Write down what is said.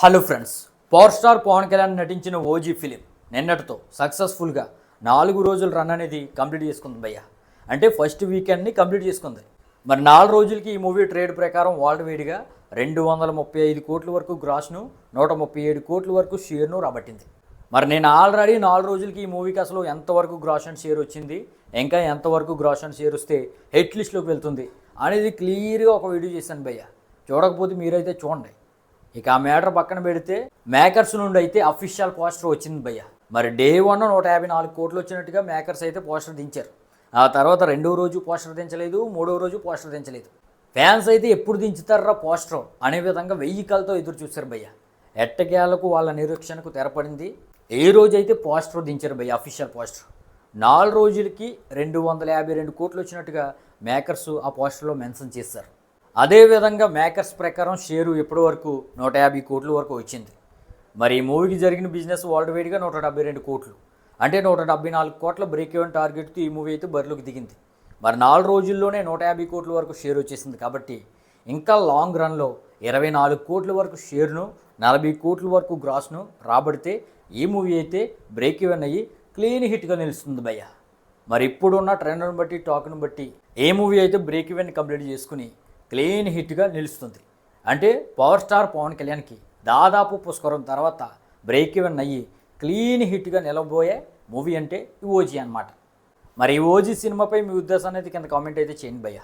Hello friends, power star Pawan Kalyan నటించిన OG film నిన్నటితో సక్సెస్ఫుల్గా 4 రోజులు రన్ అనేది కంప్లీట్ చేసుకుంది భయ్య. అంటే ఫస్ట్ వీకెండ్ని కంప్లీట్ చేసుకుంది. మరి 4 రోజులకి ఈ మూవీ ట్రేడ్ ప్రకారం వరల్డ్ వైడ్గా 235 కోట్ల వరకు గ్రాస్ను, 137 కోట్ల వరకు షేర్ను రాబట్టింది. మరి నేను ఆల్రెడీ 4 రోజులకి ఈ మూవీకి అసలు ఎంతవరకు గ్రాస్ అండ్ షేర్ వచ్చింది, ఇంకా ఎంతవరకు గ్రాస్ అండ్ షేర్ వస్తే హిట్ లిస్ట్లోకి వెళ్తుంది అనేది క్లియర్గా ఒక వీడియో చేశాను భయ్య. చూడకపోతే మీరైతే చూడండి. ఇక ఆ మ్యాటర్ పక్కన పెడితే మేకర్స్ నుండి అయితే అఫీషియల్ పోస్టర్ వచ్చింది భయ్య. మరి డే 1 154 కోట్లు వచ్చినట్టుగా మేకర్స్ అయితే పోస్టర్ దించారు. ఆ తర్వాత 2వ రోజు పోస్టర్ దించలేదు, 3వ రోజు పోస్టర్ దించలేదు. ఫ్యాన్స్ అయితే ఎప్పుడు దించుతారా పోస్టర్ అనే విధంగా 1000 కళ్ళతో ఎదురు చూశారు భయ్య. ఎట్టకేలకు వాళ్ళ నిరీక్షణకు తెరపడింది. ఏ రోజు అయితే పోస్టర్ దించారు భయ్య, అఫీషియల్ పోస్టర్. 4 రోజులకి 252 కోట్లు వచ్చినట్టుగా మేకర్స్ ఆ పోస్టర్లో మెన్షన్ చేశారు. అదేవిధంగా మేకర్స్ ప్రకారం షేరు ఇప్పటి వరకు 150 కోట్ల వరకు వచ్చింది. మరి ఈ మూవీకి జరిగిన బిజినెస్ వరల్డ్ వైడ్గా 172 కోట్లు, అంటే 174 కోట్ల బ్రేక్ ఈవెన్ టార్గెట్తో ఈ మూవీ అయితే బరిలోకి దిగింది. మరి 4 రోజుల్లోనే 150 కోట్ల వరకు షేర్ వచ్చేసింది. కాబట్టి ఇంకా లాంగ్ రన్లో 24 కోట్ల వరకు షేర్ను, 40 కోట్ల వరకు గ్రాస్ను రాబడితే ఈ మూవీ అయితే బ్రేక్ ఈవెన్ అయ్యి క్లీన్ హిట్గా నిలుస్తుంది భయ్య. మరి ఇప్పుడున్న ట్రెండ్ను బట్టి, టాక్ను బట్టి ఏ మూవీ అయితే బ్రేక్ ఈవెన్ కంప్లీట్ చేసుకుని క్లీన్ హిట్గా నిలుస్తుంది. అంటే పవర్ స్టార్ పవన్ కళ్యాణ్కి దాదాపు పుష్కరం తర్వాత బ్రేక్ ఈవెన్ అయ్యి క్లీన్ హిట్గా నిలబోయే మూవీ అంటే ఈ ఓజీ అన్నమాట. మరి ఈ ఓజీ సినిమాపై మీ ఉద్దేశాన్ని అయితే కింద కామెంట్ అయితే చేయండి భయ్య.